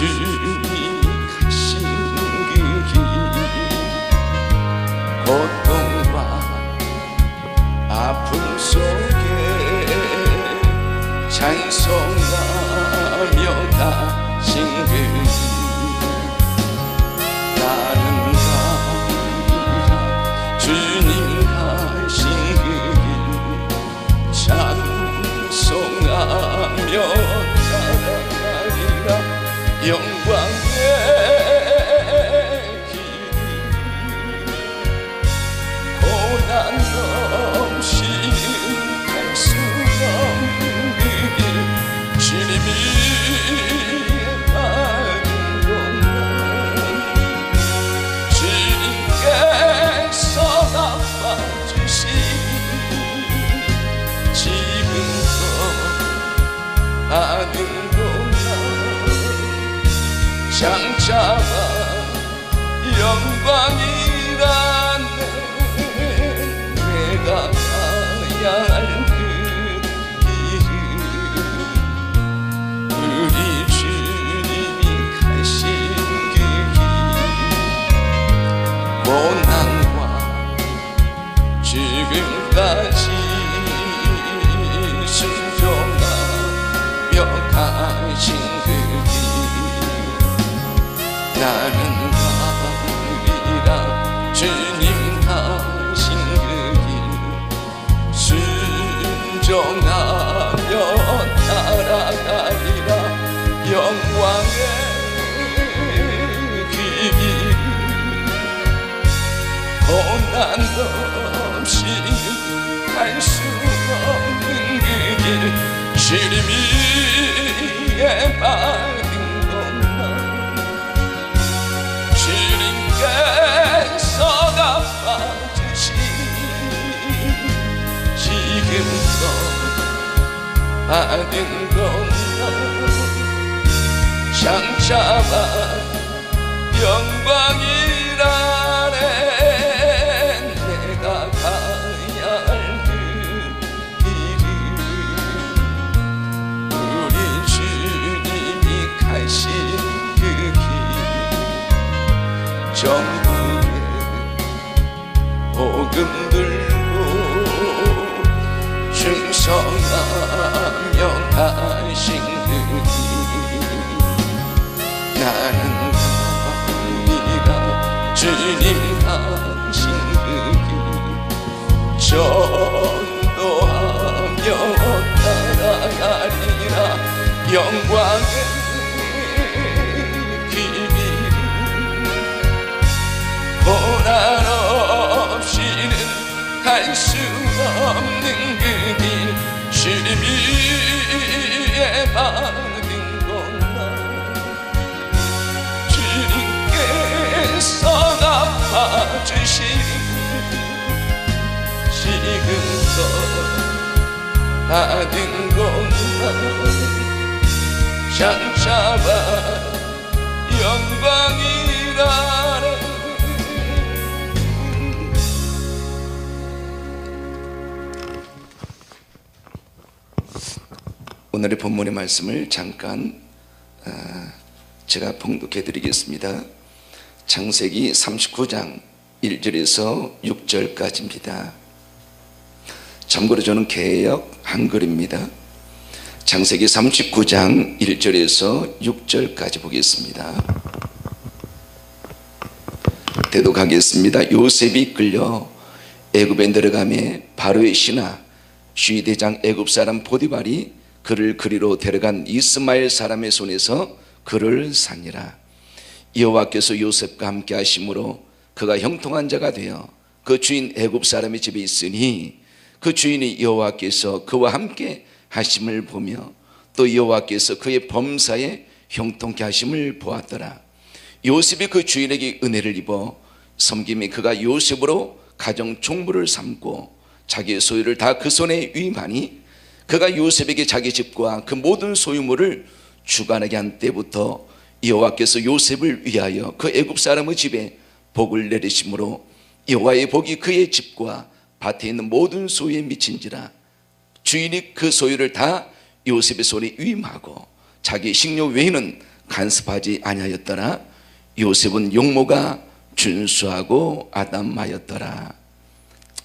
주님이 가신 그 길, 고통과 아픔 속에 찬송하며 가신 그 길, 나는 가리라 주님 가신 그 길 찬송하며 따라가리라. 영광의 길, 고난 없이는 갈 수 없는 그 길, 주님이 막은 것만 주님께서 갚아주신 지금껏 받은 장차가 영광이란 내가 가야 할 그 길을 우리 주님이 가신 그 길, 고난과 죽음까지 순종하며 가신 그 길, 나는 가리라 주님 가신 그 길 순종하며 따라가리라. 영광의 그 길, 고난 없이는 갈 수 없는 그 길, 주님이 받은 것만 주님께서 갚아주신 지금껏 받은 것만 장차가 영광이라네 내가 가야 할 그 길을 우리 주님이 가신 그 길, 전국에 복음 들고 충성하며 가신 그 길, 나는 가리라 주님 가신 그 길 전도하며 따라가리라. 영광의 고난 없이는 갈 수 없는 그 길, 주님이 받은 것만 주님께서 갚아주신 지금껏 받은 것만 장차가 영광이라네. 오늘의 본문의 말씀을 잠깐 제가 봉독해 드리겠습니다. 창세기 39장 1절에서 6절까지입니다. 참고로 저는 개역 한글입니다. 창세기 39장 1절에서 6절까지 보겠습니다. 대독하겠습니다. 요셉이 끌려 애굽에 내려가매 바로의 신하 슈이대장 애굽 사람 보디발이 그를 그리로 데려간 이스마엘 사람의 손에서 그를 산이라. 여호와께서 요셉과 함께 하심으로 그가 형통한 자가 되어 그 주인 애굽 사람의 집에 있으니 그 주인이 여호와께서 그와 함께 하심을 보며 또 여호와께서 그의 범사에 형통케 하심을 보았더라. 요셉이 그 주인에게 은혜를 입어 섬김이 그가 요셉으로 가정 총무를 삼고 자기의 소유를 다 그 손에 위임하니 그가 요셉에게 자기 집과 그 모든 소유물을 주관하게 한 때부터 여호와께서 요셉을 위하여 그 애굽 사람의 집에 복을 내리심으로 여호와의 복이 그의 집과 밭에 있는 모든 소유에 미친지라. 주인이 그 소유를 다 요셉의 손에 위임하고 자기 식료 외에는 간섭하지 아니하였더라. 요셉은 용모가 준수하고 아담하였더라.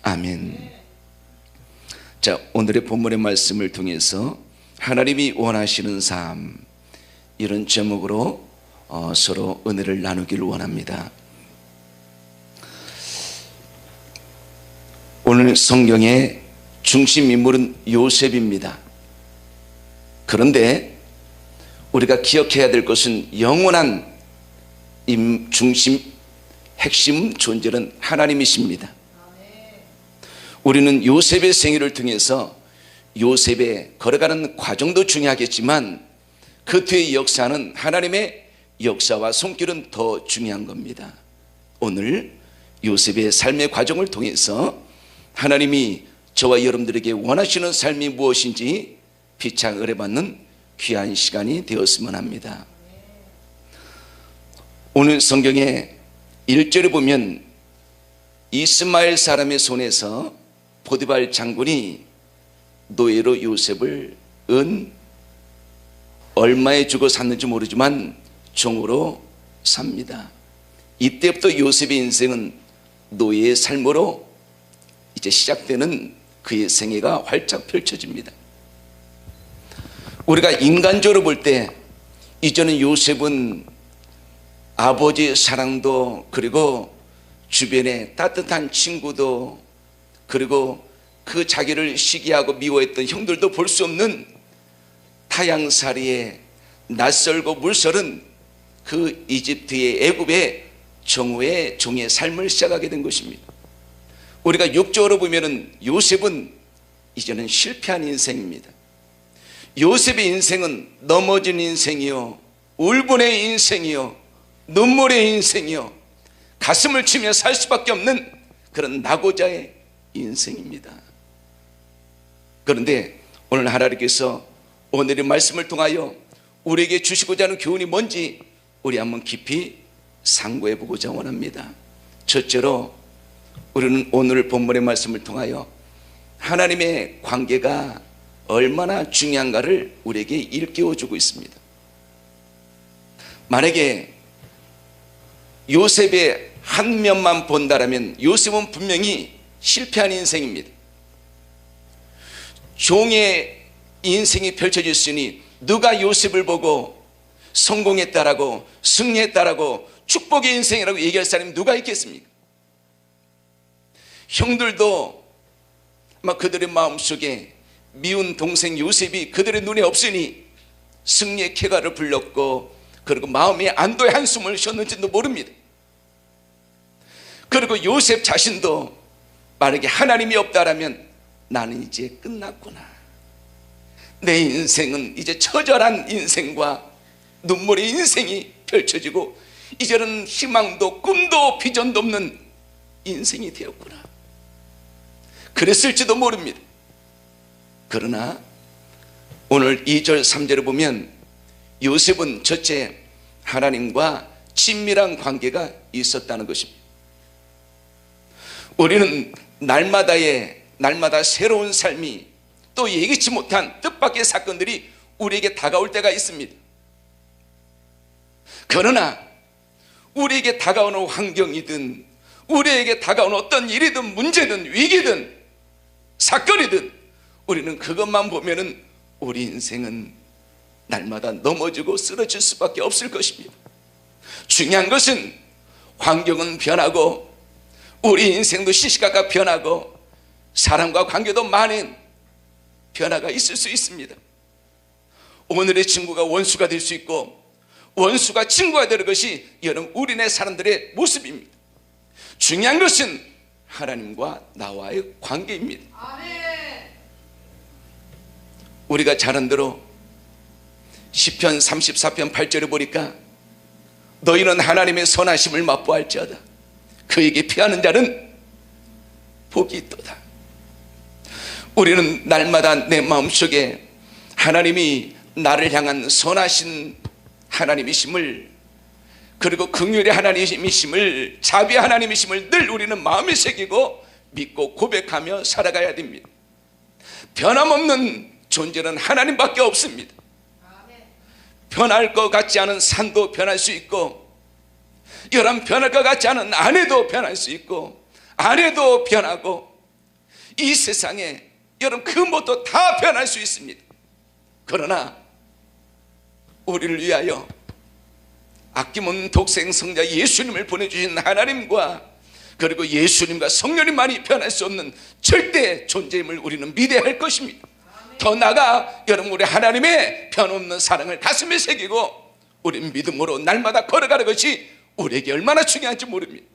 아멘. 자, 오늘의 본문의 말씀을 통해서 하나님이 원하시는 삶, 이런 제목으로 서로 은혜를 나누기를 원합니다. 오늘 성경의 중심 인물은 요셉입니다. 그런데 우리가 기억해야 될 것은 영원한 중심, 핵심 존재는 하나님이십니다. 우리는 요셉의 생애를 통해서 요셉의 걸어가는 과정도 중요하겠지만 그 뒤의 역사는, 하나님의 역사와 손길은 더 중요한 겁니다. 오늘 요셉의 삶의 과정을 통해서 하나님이 저와 여러분들에게 원하시는 삶이 무엇인지 피차 의뢰받는 귀한 시간이 되었으면 합니다. 오늘 성경의 1절에 보면 이스마엘 사람의 손에서 보디발 장군이 노예로 요셉을 얼마에 주고 샀는지 모르지만 종으로 삽니다. 이때부터 요셉의 인생은 노예의 삶으로 이제 시작되는 그의 생애가 활짝 펼쳐집니다. 우리가 인간적으로 볼 때 이제는 요셉은 아버지의 사랑도, 그리고 주변에 따뜻한 친구도, 그리고 그 자기를 시기하고 미워했던 형들도 볼 수 없는 타향살이에 낯설고 물설은 그 이집트의 애굽의 종의 삶을 시작하게 된 것입니다. 우리가 육적으로 보면은 요셉은 이제는 실패한 인생입니다. 요셉의 인생은 넘어진 인생이요, 울분의 인생이요, 눈물의 인생이요, 가슴을 치며 살 수밖에 없는 그런 낙오자의 인생입니다. 그런데 오늘 하나님께서 오늘의 말씀을 통하여 우리에게 주시고자 하는 교훈이 뭔지 우리 한번 깊이 상고해 보고자 원합니다. 첫째로 우리는 오늘 본문의 말씀을 통하여 하나님의 관계가 얼마나 중요한가를 우리에게 일깨워 주고 있습니다. 만약에 요셉의 한 면만 본다라면 요셉은 분명히 실패한 인생입니다. 종의 인생이 펼쳐졌으니 누가 요셉을 보고 성공했다라고, 승리했다라고, 축복의 인생이라고 얘기할 사람이 누가 있겠습니까? 형들도 막 그들의 마음속에 미운 동생 요셉이 그들의 눈에 없으니 승리의 쾌가를 불렀고, 그리고 마음에 안도의 한숨을 쉬었는지도 모릅니다. 그리고 요셉 자신도 만약에 하나님이 없다라면 나는 이제 끝났구나, 내 인생은 이제 처절한 인생과 눈물의 인생이 펼쳐지고 이제는 희망도 꿈도 비전도 없는 인생이 되었구나, 그랬을지도 모릅니다. 그러나 오늘 2절 3절을 보면 요셉은 첫째 하나님과 친밀한 관계가 있었다는 것입니다. 우리는 날마다 새로운 삶이, 또 예기치 못한 뜻밖의 사건들이 우리에게 다가올 때가 있습니다. 그러나 우리에게 다가오는 환경이든, 우리에게 다가오는 어떤 일이든 문제든 위기든 사건이든 우리는 그것만 보면은 우리 인생은 날마다 넘어지고 쓰러질 수밖에 없을 것입니다. 중요한 것은 환경은 변하고 우리 인생도 시시각각 변하고 사람과 관계도 많은 변화가 있을 수 있습니다. 오늘의 친구가 원수가 될 수 있고 원수가 친구가 되는 것이 여러분 우리네 사람들의 모습입니다. 중요한 것은 하나님과 나와의 관계입니다. 아멘. 우리가 잘 아는 대로 시편 34편 8절에 보니까 너희는 하나님의 선하심을 맛보할지어다 그에게 피하는 자는 복이 있도다. 우리는 날마다 내 마음속에 하나님이 나를 향한 선하신 하나님이심을, 그리고 긍휼의 하나님이심을, 자비의 하나님이심을 늘 우리는 마음에 새기고 믿고 고백하며 살아가야 됩니다. 변함없는 존재는 하나님밖에 없습니다. 변할 것 같지 않은 산도 변할 수 있고, 여러분 변할 것 같지 않은 아내도 변할 수 있고, 아내도 변하고, 이 세상에 여러분 그 무엇도 다 변할 수 있습니다. 그러나 우리를 위하여 아낌없는 독생 성자 예수님을 보내주신 하나님과, 그리고 예수님과 성령님만이 변할 수 없는 절대 존재임을 우리는 믿어야 할 것입니다. 더 나아가 여러분, 우리 하나님의 변없는 사랑을 가슴에 새기고 우리는 믿음으로 날마다 걸어가는 것이 우리에게 얼마나 중요한지 모릅니다.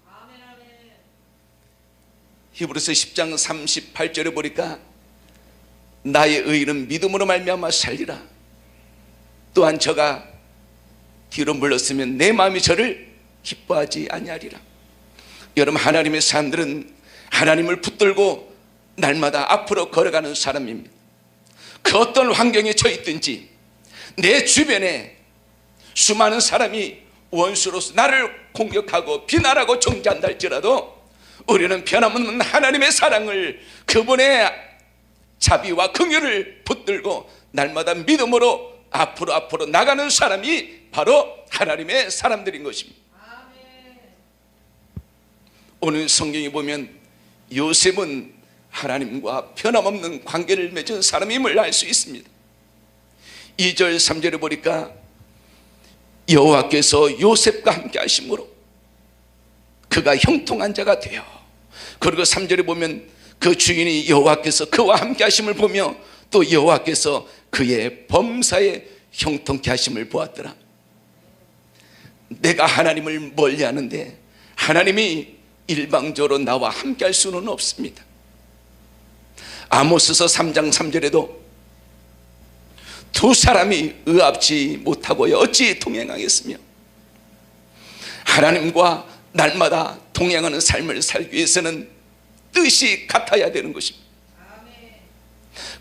히브리서 10장 38절에 보니까 나의 의인은 믿음으로 말미암아 살리라. 또한 저가 뒤로 물렀으면 내 마음이 저를 기뻐하지 아니하리라. 여러분, 하나님의 사람들은 하나님을 붙들고 날마다 앞으로 걸어가는 사람입니다. 그 어떤 환경에 처해 있든지 내 주변에 수많은 사람이 원수로서 나를 공격하고 비난하고 정죄한다 할지라도 우리는 변함없는 하나님의 사랑을, 그분의 자비와 긍휼을 붙들고 날마다 믿음으로 앞으로 나가는 사람이 바로 하나님의 사람들인 것입니다. 오늘 성경에 보면 요셉은 하나님과 변함없는 관계를 맺은 사람임을 알 수 있습니다. 2절 3절에 보니까 여호와께서 요셉과 함께 하심으로 그가 형통한 자가 되어, 그리고 3절에 보면 그 주인이 여호와께서 그와 함께 하심을 보며 또 여호와께서 그의 범사에 형통케 하심을 보았더라. 내가 하나님을 멀리하는데 하나님이 일방적으로 나와 함께 할 수는 없습니다. 아모스서 3장 3절에도 두 사람이 의합지 못하고 어찌 동행하겠으며, 하나님과 날마다 동행하는 삶을 살기 위해서는 뜻이 같아야 되는 것입니다.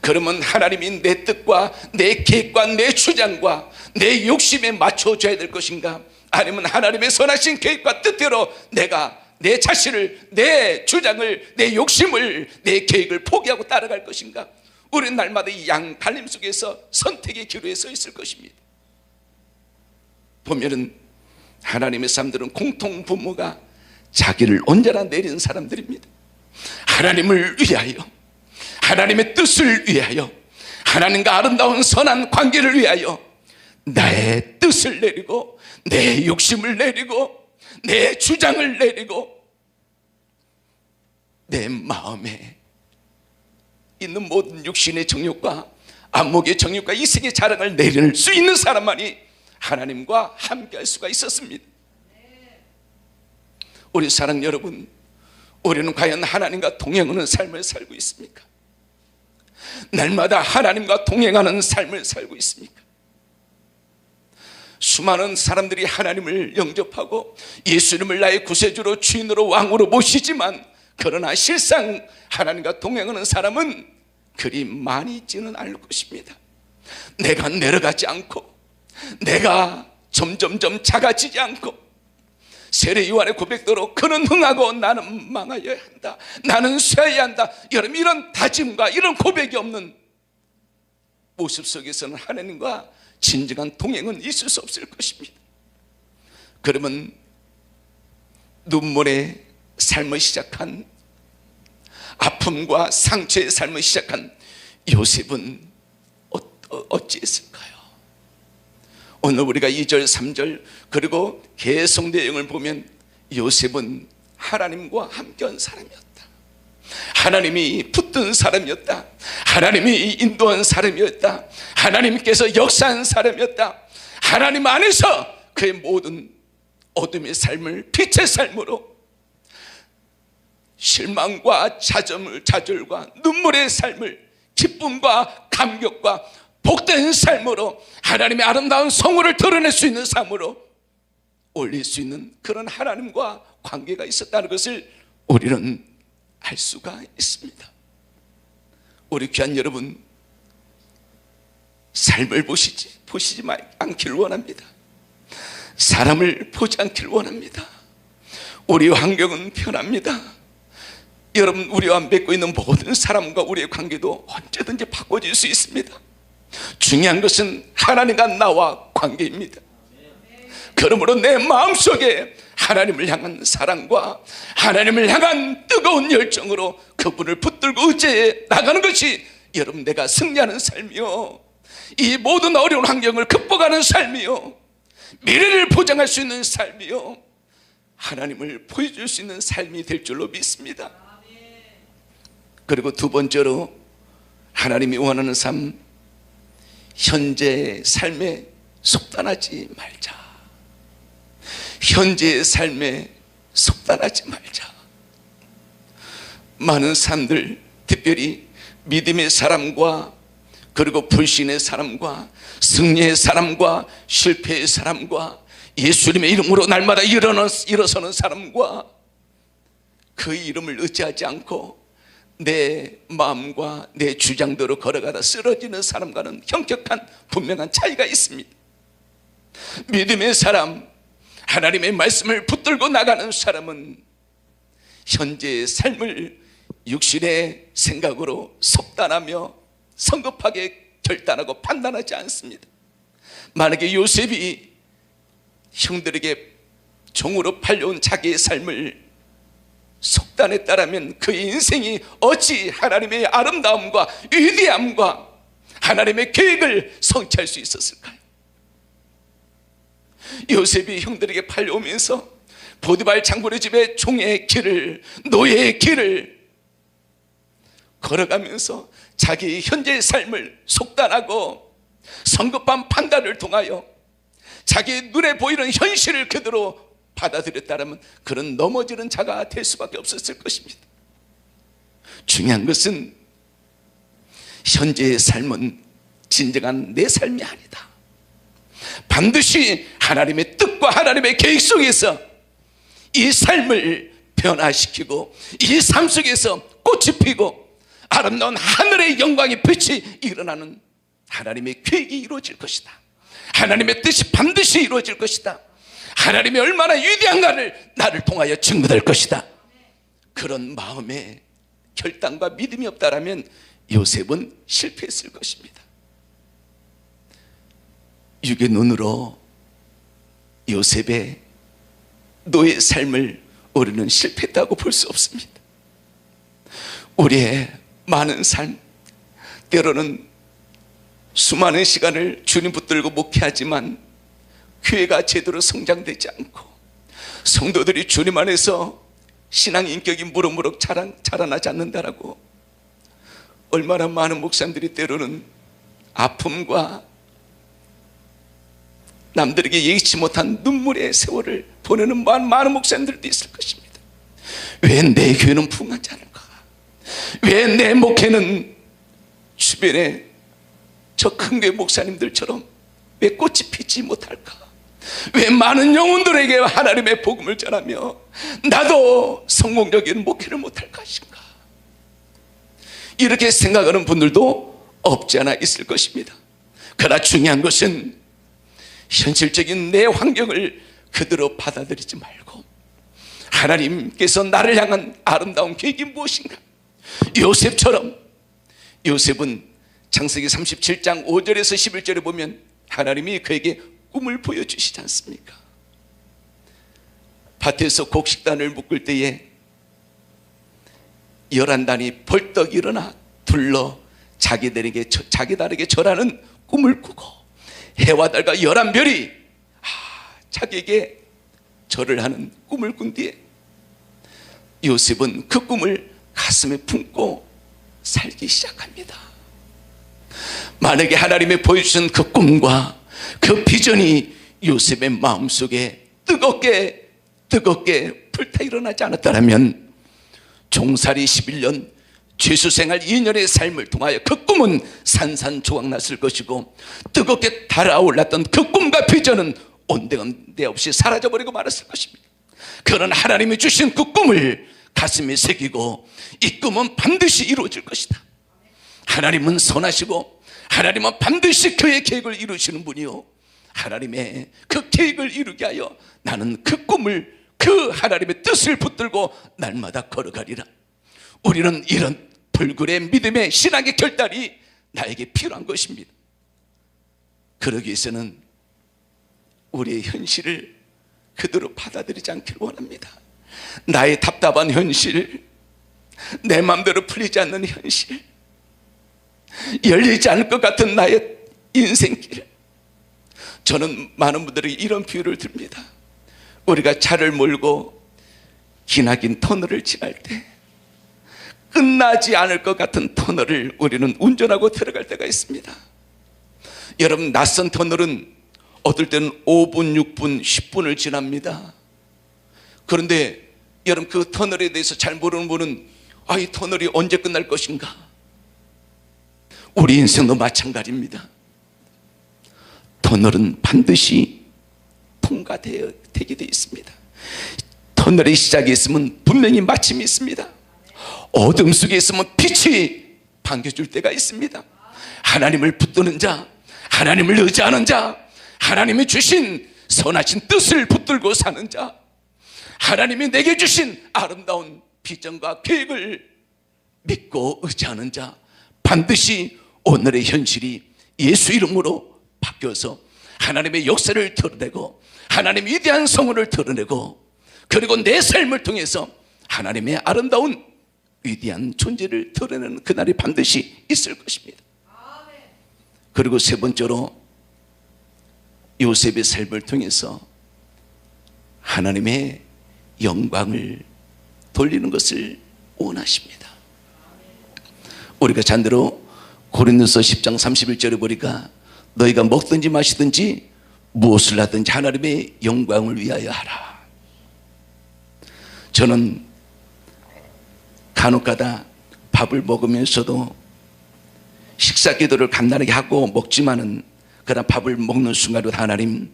그러면 하나님이 내 뜻과 내 계획과 내 주장과 내 욕심에 맞춰줘야 될 것인가, 아니면 하나님의 선하신 계획과 뜻대로 내가 내 자신을, 내 주장을, 내 욕심을, 내 계획을 포기하고 따라갈 것인가? 우리는 날마다 이 양갈림 속에서 선택의 기로에 서 있을 것입니다. 보면은 하나님의 사람들은 공통 분모가 자기를 온전히 내리는 사람들입니다. 하나님을 위하여, 하나님의 뜻을 위하여, 하나님과 아름다운 선한 관계를 위하여 나의 뜻을 내리고 내 욕심을 내리고 내 주장을 내리고 내 마음에 있는 모든 육신의 정욕과 안목의 정욕과 이생의 자랑을 내릴 수 있는 사람만이 하나님과 함께 할 수가 있었습니다. 우리 사랑 여러분, 우리는 과연 하나님과 동행하는 삶을 살고 있습니까? 날마다 하나님과 동행하는 삶을 살고 있습니까? 수많은 사람들이 하나님을 영접하고 예수님을 나의 구세주로 주인으로 왕으로 모시지만, 그러나 실상 하나님과 동행하는 사람은 그리 많이 있지는 않을 것입니다. 내가 내려가지 않고, 내가 점점점 작아지지 않고, 세례 요한의 고백대로 그는 흥하고 나는 망하여야 한다, 나는 쇠해야 한다, 여러분 이런 다짐과 이런 고백이 없는 모습 속에서는 하나님과 진정한 동행은 있을 수 없을 것입니다. 그러면 눈물의 삶을 시작한, 아픔과 상처의 삶을 시작한 요셉은 어찌했을까요? 오늘 우리가 2절 3절 그리고 계속 내용을 보면 요셉은 하나님과 함께한 사람이었다, 하나님이 붙든 사람이었다, 하나님이 인도한 사람이었다, 하나님께서 역사한 사람이었다. 하나님 안에서 그의 모든 어둠의 삶을 빛의 삶으로, 실망과 좌절과 눈물의 삶을 기쁨과 감격과 복된 삶으로, 하나님의 아름다운 성호를 드러낼 수 있는 삶으로 올릴 수 있는 그런 하나님과 관계가 있었다는 것을 우리는 알 수가 있습니다. 우리 귀한 여러분, 삶을 보시지 않기를 원합니다. 사람을 보지 않기를 원합니다. 우리 환경은 변합니다. 여러분, 우리와 맺고 있는 모든 사람과 우리의 관계도 언제든지 바꿔질 수 있습니다. 중요한 것은 하나님과 나와 관계입니다. 그러므로 내 마음속에 하나님을 향한 사랑과 하나님을 향한 뜨거운 열정으로 그분을 붙들고 의지해 나가는 것이 여러분 내가 승리하는 삶이요, 이 모든 어려운 환경을 극복하는 삶이요, 미래를 보장할 수 있는 삶이요, 하나님을 보여줄 수 있는 삶이 될 줄로 믿습니다. 그리고 두 번째로 하나님이 원하는 삶, 현재의 삶에 속단하지 말자. 현재의 삶에 속단하지 말자. 많은 사람들, 특별히 믿음의 사람과 그리고 불신의 사람과 승리의 사람과 실패의 사람과 예수님의 이름으로 날마다 일어서는 사람과 그 이름을 의지하지 않고 내 마음과 내 주장대로 걸어가다 쓰러지는 사람과는 현격한 분명한 차이가 있습니다. 믿음의 사람, 하나님의 말씀을 붙들고 나가는 사람은 현재의 삶을 육신의 생각으로 속단하며 성급하게 결단하고 판단하지 않습니다. 만약에 요셉이 형들에게 종으로 팔려온 자기의 삶을 속단했다라면 그의 인생이 어찌 하나님의 아름다움과 위대함과 하나님의 계획을 성취할 수 있었을까요? 요셉이 형들에게 팔려오면서 보디발 장군의 집에 종의 길을, 노예의 길을 걸어가면서 자기의 현재의 삶을 속단하고 성급한 판단을 통하여 자기의 눈에 보이는 현실을 그대로 받아들였다면 그런 넘어지는 자가 될 수밖에 없었을 것입니다. 중요한 것은 현재의 삶은 진정한 내 삶이 아니다. 반드시 하나님의 뜻과 하나님의 계획 속에서 이 삶을 변화시키고 이 삶 속에서 꽃이 피고 아름다운 하늘의 영광의 빛이 일어나는 하나님의 계획이 이루어질 것이다. 하나님의 뜻이 반드시 이루어질 것이다. 하나님이 얼마나 위대한가를 나를 통하여 증거될 것이다. 그런 마음에 결단과 믿음이 없다라면 요셉은 실패했을 것입니다. 육의 눈으로 요셉의 노예 삶을 우리는 실패했다고 볼 수 없습니다. 우리의 많은 삶, 때로는 수많은 시간을 주님 붙들고 목회하지만 교회가 제대로 성장되지 않고 성도들이 주님 안에서 신앙 인격이 무럭무럭 자라나지 않는다라고 얼마나 많은 목사님들이 때로는 아픔과 남들에게 예기치 못한 눈물의 세월을 보내는 많은 목사님들도 있을 것입니다. 왜 내 교회는 풍성하지 않을까? 왜 내 목회는 주변에 저 큰 교회 목사님들처럼 왜 꽃이 피지 못할까? 왜 많은 영혼들에게 하나님의 복음을 전하며 나도 성공적인 목회를 못할 것인가? 이렇게 생각하는 분들도 없지 않아 있을 것입니다. 그러나 중요한 것은 현실적인 내 환경을 그대로 받아들이지 말고 하나님께서 나를 향한 아름다운 계획이 무엇인가? 요셉처럼, 요셉은 창세기 37장 5절에서 11절에 보면 하나님이 그에게 꿈을 보여주시지 않습니까? 밭에서 곡식단을 묶을 때에 11단이 벌떡 일어나 둘러 자기들에게 절하는 꿈을 꾸고 해와 달과 11별이 자기에게 절을 하는 꿈을 꾼 뒤에 요셉은 그 꿈을 가슴에 품고 살기 시작합니다. 만약에 하나님이 보여주신 그 꿈과 그 비전이 요셉의 마음속에 뜨겁게 불타 일어나지 않았다면 종살이 11년 죄수생활 2년의 삶을 통하여 그 꿈은 산산조각 났을 것이고 뜨겁게 달아올랐던 그 꿈과 비전은 온데간데 없이 사라져버리고 말았을 것입니다. 그런 하나님이 주신 그 꿈을 가슴에 새기고 이 꿈은 반드시 이루어질 것이다. 하나님은 선하시고 하나님은 반드시 그의 계획을 이루시는 분이요, 하나님의 그 계획을 이루게 하여 나는 그 꿈을, 그 하나님의 뜻을 붙들고 날마다 걸어가리라. 우리는 이런 불굴의 믿음의 신앙의 결단이 나에게 필요한 것입니다. 그러기 위해서는 우리의 현실을 그대로 받아들이지 않기를 원합니다. 나의 답답한 현실, 내 마음대로 풀리지 않는 현실, 열리지 않을 것 같은 나의 인생길. 저는 많은 분들이 이런 비유를 듭니다. 우리가 차를 몰고 기나긴 터널을 지날 때 끝나지 않을 것 같은 터널을 우리는 운전하고 들어갈 때가 있습니다. 여러분, 낯선 터널은 어떨 때는 5분, 6분, 10분을 지납니다. 그런데 여러분, 그 터널에 대해서 잘 모르는 분은 이 터널이 언제 끝날 것인가? 우리 인생도 마찬가지입니다. 터널은 반드시 통과되게 되어 있습니다. 터널의 시작이 있으면 분명히 마침이 있습니다. 어둠 속에 있으면 빛이 반겨줄 때가 있습니다. 하나님을 붙드는 자, 하나님을 의지하는 자, 하나님이 주신 선하신 뜻을 붙들고 사는 자, 하나님이 내게 주신 아름다운 비전과 계획을 믿고 의지하는 자, 반드시 오늘의 현실이 예수 이름으로 바뀌어서 하나님의 역사를 드러내고 하나님의 위대한 성호를 드러내고, 그리고 내 삶을 통해서 하나님의 아름다운 위대한 존재를 드러내는 그날이 반드시 있을 것입니다. 그리고 세 번째로, 요셉의 삶을 통해서 하나님의 영광을 돌리는 것을 원하십니다. 우리가 잔대로 고린도서 10장 31절에 보니까 너희가 먹든지 마시든지 무엇을 하든지 하나님의 영광을 위하여 하라. 저는 간혹가다 밥을 먹으면서도 식사 기도를 간단하게 하고 먹지만은, 그러나 밥을 먹는 순간도 하나님,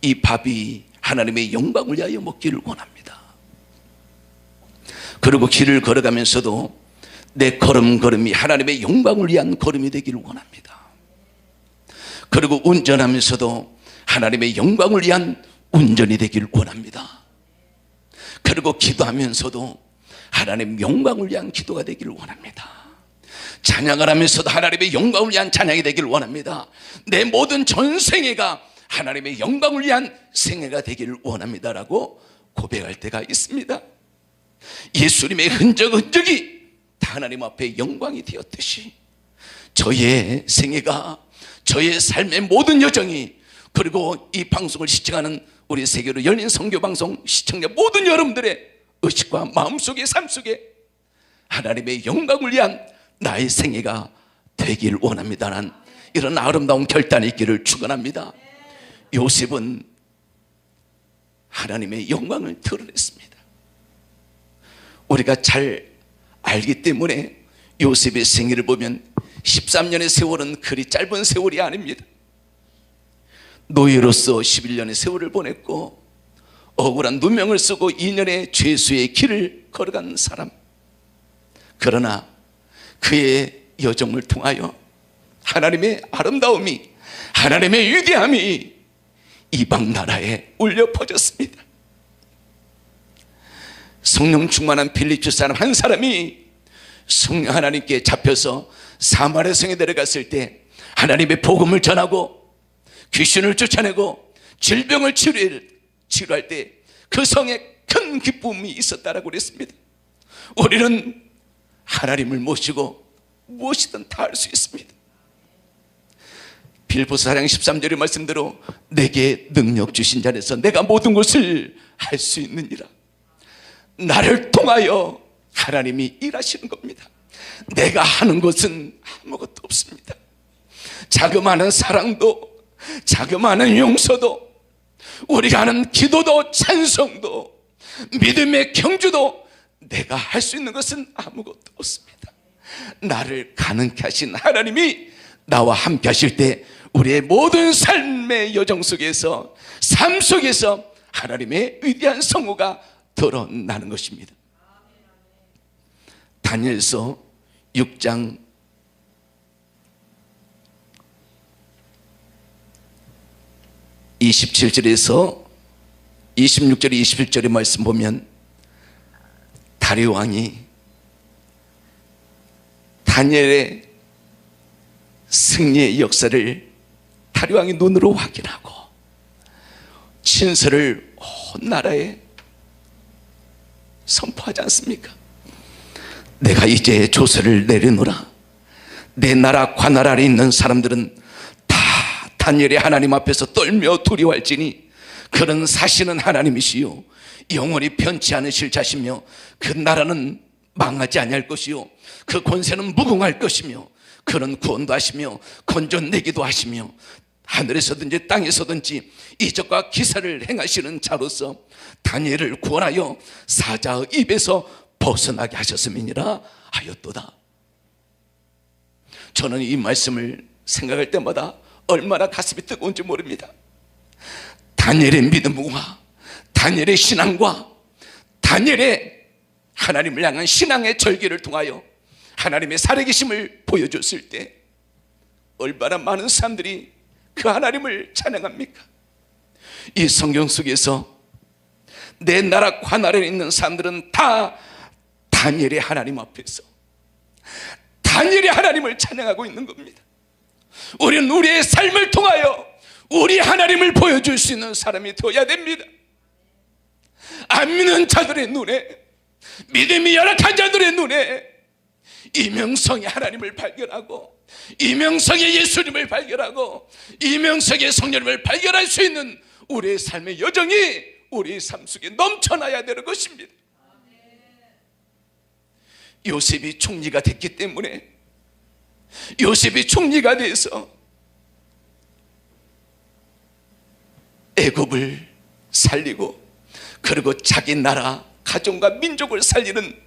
이 밥이 하나님의 영광을 위하여 먹기를 원합니다. 그리고 길을 걸어가면서도 내 걸음걸음이 하나님의 영광을 위한 걸음이 되기를 원합니다. 그리고 운전하면서도 하나님의 영광을 위한 운전이 되기를 원합니다. 그리고 기도하면서도 하나님의 영광을 위한 기도가 되기를 원합니다. 찬양을 하면서도 하나님의 영광을 위한 찬양이 되기를 원합니다. 내 모든 전생애가 하나님의 영광을 위한 생애가 되기를 원합니다라고 고백할 때가 있습니다. 예수님의 흔적이 다 하나님 앞에 영광이 되었듯이 저의 생애가, 저의 삶의 모든 여정이, 그리고 이 방송을 시청하는 우리 세계로 열린 선교방송 시청자 모든 여러분들의 의식과 마음속의 삶속에 하나님의 영광을 위한 나의 생애가 되길 원합니다라는 이런 아름다운 결단이 있기를 축원합니다. 요셉은 하나님의 영광을 드러냈습니다. 우리가 잘 알기 때문에 요셉의 생애를 보면 13년의 세월은 그리 짧은 세월이 아닙니다. 노예로서 11년의 세월을 보냈고 억울한 누명을 쓰고 2년의 죄수의 길을 걸어간 사람. 그러나 그의 여정을 통하여 하나님의 아름다움이, 하나님의 위대함이 이방 나라에 울려 퍼졌습니다. 성령 충만한 빌립주 사람 한 사람이 성령 하나님께 잡혀서 사마리아 성에 데려갔을 때 하나님의 복음을 전하고 귀신을 쫓아내고 질병을 치료할 때 그 성에 큰 기쁨이 있었다라고 그랬습니다. 우리는 하나님을 모시고 무엇이든 다 할 수 있습니다. 빌립보서 4장 13절의 말씀대로 내게 능력 주신 자에서 내가 모든 것을 할 수 있느니라. 나를 통하여 하나님이 일하시는 겁니다. 내가 하는 것은 아무것도 없습니다. 자그마한 사랑도, 자그마한 용서도, 우리가 하는 기도도 찬송도 믿음의 경주도 내가 할 수 있는 것은 아무것도 없습니다. 나를 가능케 하신 하나님이 나와 함께 하실 때 우리의 모든 삶의 여정 속에서, 삶 속에서 하나님의 위대한 성호가 드러나는 것입니다. 다니엘서 6장 27절에서 26절 27절의 말씀 보면 다리오 왕이 다니엘의 승리의 역사를 다리 왕이 눈으로 확인하고 진설을 온 나라에 선포하지 않습니까? 내가 이제 조서를 내려놓으라. 내 나라 관할 아래 있는 사람들은 다 다니엘의 하나님 앞에서 떨며 두려워할지니 그는 사시는 하나님이시요 영원히 변치 않으실 자시며 그 나라는 망하지 아니할 것이요 그 권세는 무궁할 것이며 그는 구원도 하시며 건져내기도 하시며 하늘에서든지 땅에서든지 이적과 기사를 행하시는 자로서 다니엘을 구원하여 사자의 입에서 벗어나게 하셨음이니라 하였도다. 저는 이 말씀을 생각할 때마다 얼마나 가슴이 뜨거운지 모릅니다. 다니엘의 믿음과 다니엘의 신앙과 다니엘의 하나님을 향한 신앙의 절기를 통하여 하나님의 살아계심을 보여줬을 때 얼마나 많은 사람들이 그 하나님을 찬양합니까? 이 성경 속에서 내 나라 관할에 있는 사람들은 다 다니엘의 하나님 앞에서 다니엘의 하나님을 찬양하고 있는 겁니다. 우리는 우리의 삶을 통하여 우리 하나님을 보여줄 수 있는 사람이 되어야 됩니다. 안 믿는 자들의 눈에, 믿음이 열악한 자들의 눈에 이명성의 하나님을 발견하고 이명성의 예수님을 발견하고 이명성의 성령님을 발견할 수 있는 우리의 삶의 여정이 우리의 삶 속에 넘쳐나야 되는 것입니다. 요셉이 총리가 됐기 때문에 요셉이 총리가 돼서 애굽을 살리고 그리고 자기 나라 가정과 민족을 살리는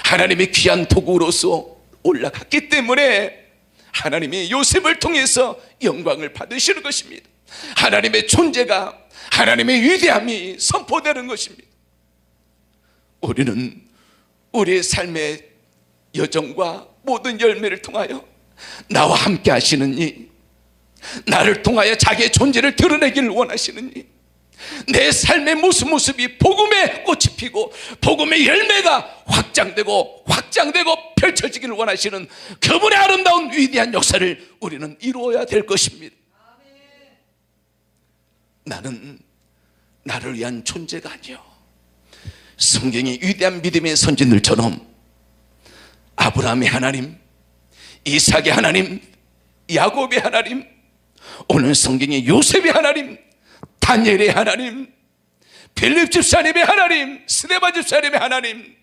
하나님의 귀한 도구로서 올라갔기 때문에 하나님이 요셉을 통해서 영광을 받으시는 것입니다. 하나님의 존재가 하나님의 위대함이 선포되는 것입니다. 우리는 우리의 삶의 여정과 모든 열매를 통하여 나와 함께 하시는 이, 나를 통하여 자기의 존재를 드러내기를 원하시는 이, 내 삶의 모습이 복음의 꽃이 피고 복음의 열매가 확장되고 펼쳐지기를 원하시는 그분의 아름다운 위대한 역사를 우리는 이루어야 될 것입니다. 나는 나를 위한 존재가 아니요, 성경의 위대한 믿음의 선진들처럼 아브라함의 하나님, 이삭의 하나님, 야곱의 하나님, 오늘 성경의 요셉의 하나님, 다니엘의 하나님, 빌립 집사님의 하나님, 스데반 집사님의 하나님,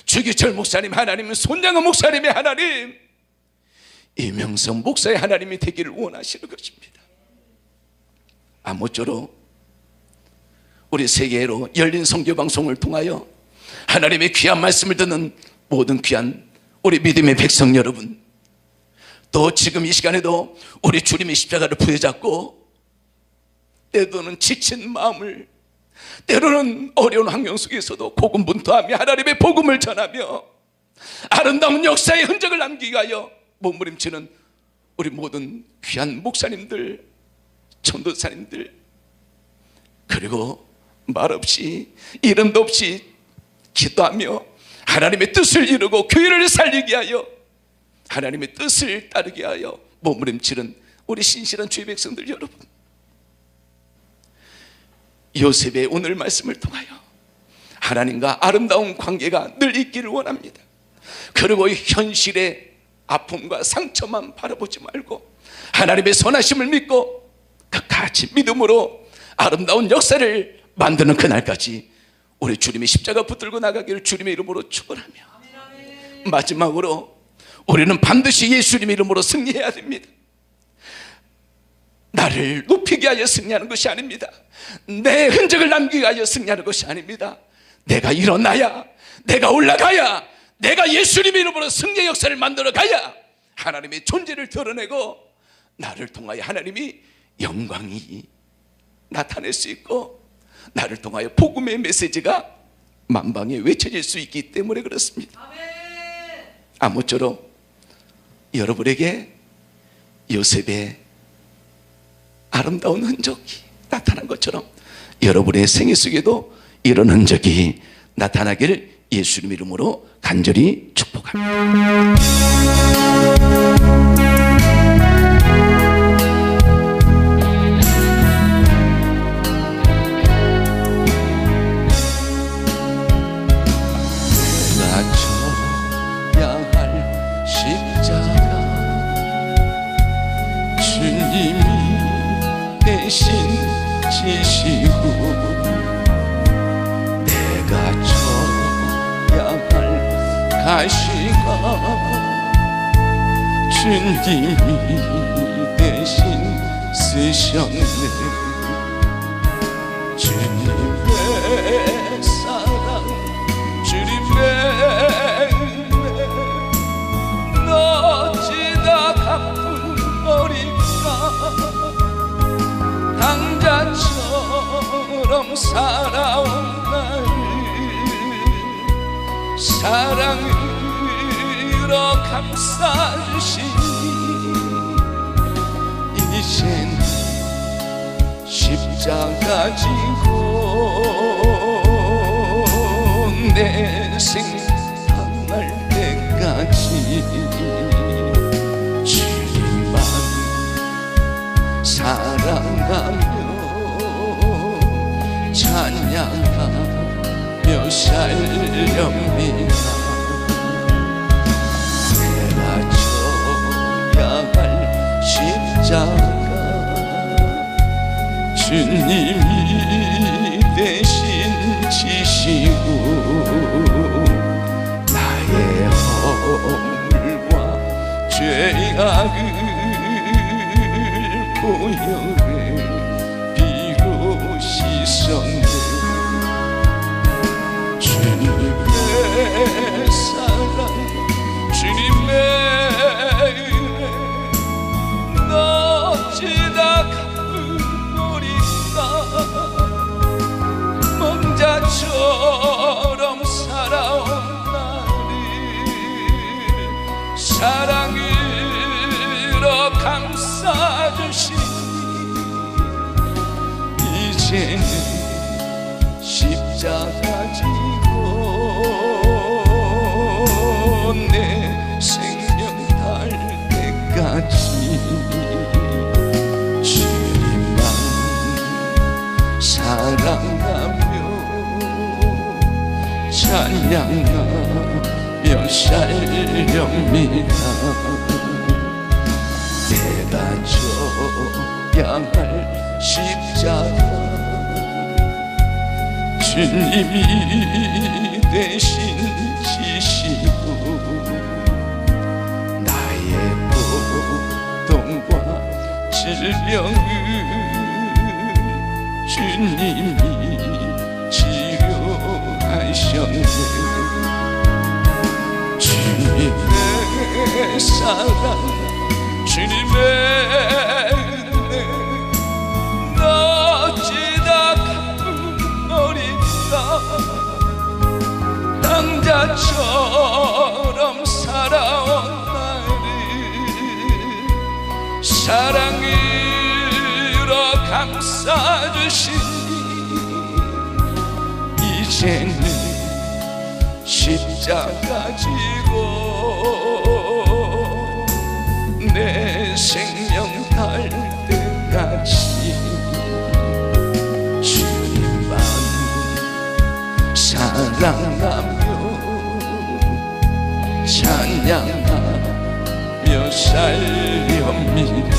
주기철 목사님 하나님, 손양은 목사님의 하나님, 이명성 목사의 하나님이 되기를 원하시는 것입니다. 아무쪼록 우리 세계로 열린 선교방송을 통하여 하나님의 귀한 말씀을 듣는 모든 귀한 우리 믿음의 백성 여러분, 또 지금 이 시간에도 우리 주님의 십자가를 부여잡고 때로는 지친 마음을, 때로는 어려운 환경 속에서도 고군분투하며 하나님의 복음을 전하며 아름다운 역사의 흔적을 남기기 위하여 몸부림치는 우리 모든 귀한 목사님들, 전도사님들, 그리고 말없이 이름도 없이 기도하며 하나님의 뜻을 이루고 교회를 살리게 하여 하나님의 뜻을 따르게 하여 몸부림치는 우리 신실한 주의 백성들 여러분, 요셉의 오늘 말씀을 통하여 하나님과 아름다운 관계가 늘 있기를 원합니다. 그리고 현실의 아픔과 상처만 바라보지 말고 하나님의 선하심을 믿고 끝까지 믿음으로 아름다운 역사를 만드는 그날까지 우리 주님의 십자가 붙들고 나가기를 주님의 이름으로 축원하며, 마지막으로 우리는 반드시 예수님의 이름으로 승리해야 됩니다. 나를 높이기 위하여 승리하는 것이 아닙니다. 내 흔적을 남기기 위하여 승리하는 것이 아닙니다. 내가 일어나야, 내가 올라가야, 내가 예수님의 이름으로 승리의 역사를 만들어 가야 하나님의 존재를 드러내고 나를 통하여 하나님이 영광이 나타낼 수 있고 나를 통하여 복음의 메시지가 만방에 외쳐질 수 있기 때문에 그렇습니다. 아무쪼록 여러분에게 요셉의 아름다운 흔적이 나타난 것처럼 여러분의 생애 속에도 이런 흔적이 나타나기를 예수님 이름으로 간절히 축복합니다. 주님이 대신 쓰셨네. 주님의 사랑 주님의 은혜 어찌다 갚은 거리까. 강자처럼 살아온 나를 사랑으로 감싸주시니 이젠 십자가 지고 내 생각 날 때까지 주님만 사랑하며 찬양하며 살렵니다. 내가 져야 할 십자가 주님이 대신 지시고 나의 허물과 죄악을 보혈에 비로 씻었네. 주님의 사랑 주님의 은혜 어찌다 갚은 거리까. 멍자처럼 살아온 나를 사랑으로 감싸주시니 이제는 십자가 지고 내 생명 달 때까지 주님만 사랑하며 찬양하며 살렵니다. 내가 져야 할 십자가 주님이 대신 지시고 나의 고통과 질병을 주님이 치료하셨네. 주님의 사랑 주님의 은혜 어찌다 갚은 거리까. 낭자처럼 살아온 나를 사랑으로 감싸주시니 이제는 십자가 지고 내 생명 달 때까지 주님만 사랑하며 찬양하며 살렵니다.